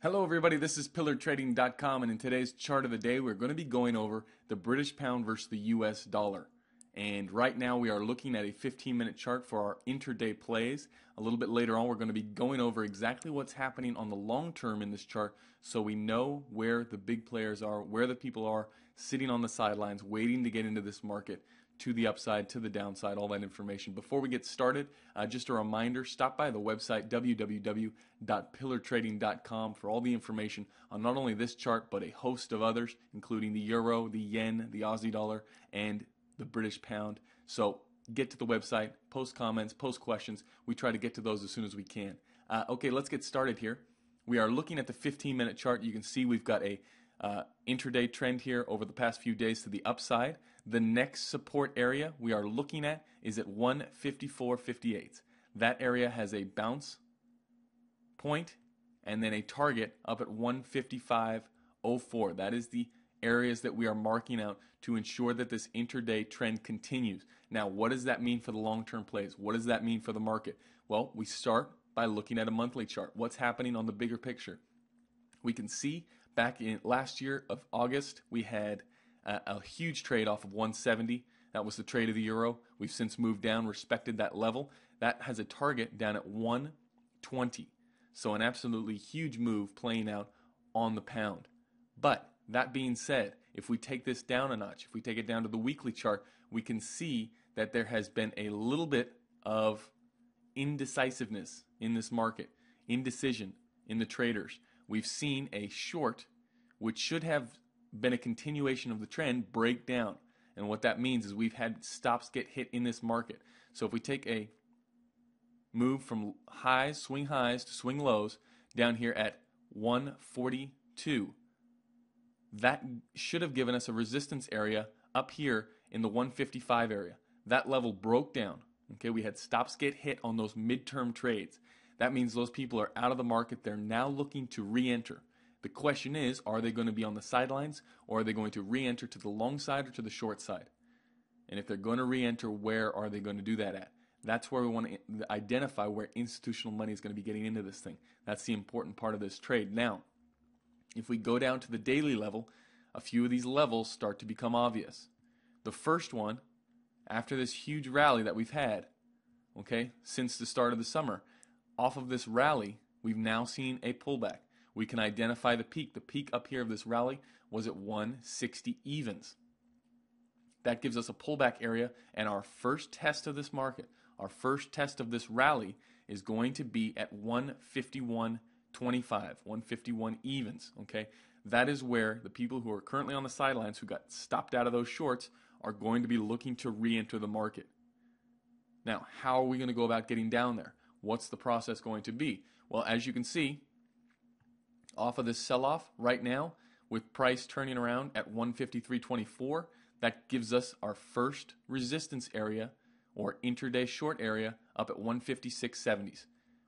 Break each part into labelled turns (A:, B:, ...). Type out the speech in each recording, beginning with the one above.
A: Hello everybody, this is pillartrading.com, and in today's chart of the day we're going to be going over the British pound versus the US dollar. And right now we are looking at a 15-minute chart for our intraday plays. A little bit later on we're going to be going over exactly what's happening on the long term in this chart so we know where the big players are, where the people are sitting on the sidelines waiting to get into this market, to the upside, to the downside, all that information. Before we get started, just a reminder, stop by the website www.pillartrading.com for all the information on not only this chart but a host of others, including the euro, the yen, the Aussie dollar, and the British pound. So get to the website, post comments, post questions. We try to get to those as soon as we can. Okay, let's get started here. We are looking at the 15-minute chart. You can see we've got a intraday trend here over the past few days to the upside. The next support area we are looking at is at 154.58. That area has a bounce point and then a target up at 155.04. That is the areas that we are marking out to ensure that this intraday trend continues. Now, what does that mean for the long-term plays? What does that mean for the market? Well, we start by looking at a monthly chart. What's happening on the bigger picture? We can see back in last year of August, we had a huge trade off of 170. That was the trade of the euro. We've since moved down, respected that level. That has a target down at 120. So an absolutely huge move playing out on the pound. But that being said, if we take this down a notch, if we take it down to the weekly chart, we can see that there has been a little bit of indecisiveness in this market, indecision in the traders. We've seen a short, which should have been a continuation of the trend, break down. And what that means is we've had stops get hit in this market. So if we take a move from highs, swing highs to swing lows down here at 142, that should have given us a resistance area up here in the 155 area. That level broke down. Okay, we had stops get hit on those midterm trades. That means those people are out of the market. They're now looking to re-enter. The question is, are they going to be on the sidelines, or are they going to re-enter to the long side or to the short side? And if they're going to re-enter, where are they going to do that at? That's where we want to identify where institutional money is going to be getting into this thing. That's the important part of this trade. Now, if we go down to the daily level, a few of these levels start to become obvious. The first one, after this huge rally that we've had, okay, since the start of the summer, off of this rally, we've now seen a pullback. We can identify the peak. The peak up here of this rally was at 160 evens. That gives us a pullback area, and our first test of this market, our first test of this rally is going to be at 151.25, 151 evens, okay? That is where the people who are currently on the sidelines who got stopped out of those shorts are going to be looking to re-enter the market. Now, how are we going to go about getting down there? What's the process going to be? Well, as you can see, off of this sell-off right now, with price turning around at 153.24, that gives us our first resistance area or intraday short area up at 156.70s.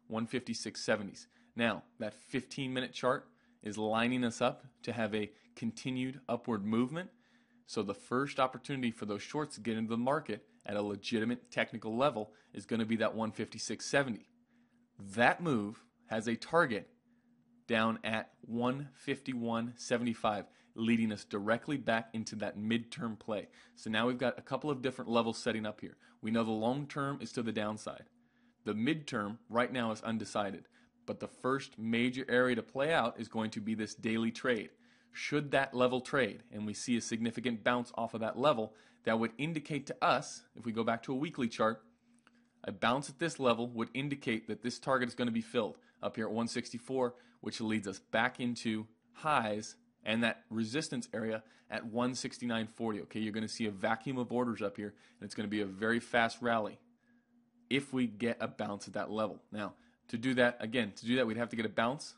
A: 156.70s. Now, that 15-minute chart is lining us up to have a continued upward movement. So the first opportunity for those shorts to get into the market at a legitimate technical level is going to be that 156.70. That move has a target down at 151.75, leading us directly back into that midterm play. So now we've got a couple of different levels setting up here. We know the long term is to the downside. The midterm right now is undecided, but the first major area to play out is going to be this daily trade. Should that level trade and we see a significant bounce off of that level, that would indicate to us, if we go back to a weekly chart, a bounce at this level would indicate that this target is going to be filled up here at 164, which leads us back into highs and that resistance area at 169.40. Okay, you're going to see a vacuum of orders up here, and it's going to be a very fast rally if we get a bounce at that level. Now, to do that, we'd have to get a bounce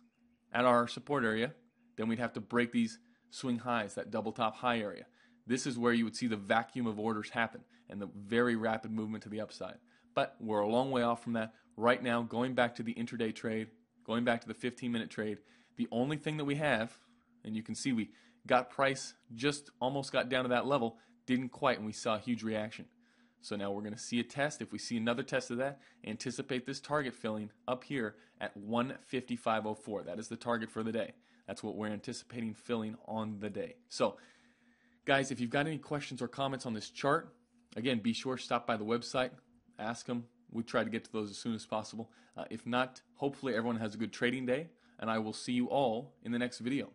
A: at our support area. Then we'd have to break these swing highs, that double top high area. This is where you would see the vacuum of orders happen and the very rapid movement to the upside. But we're a long way off from that. Right now, going back to the intraday trade, going back to the 15-minute trade, the only thing that we have, and you can see we got price, just almost got down to that level, didn't quite, and we saw a huge reaction. So now we're going to see a test. If we see another test of that, anticipate this target filling up here at 155.04. That is the target for the day. That's what we're anticipating filling on the day. So guys, if you've got any questions or comments on this chart, again, be sure to stop by the website, ask them. We try to get to those as soon as possible. If not, hopefully everyone has a good trading day, and I will see you all in the next video.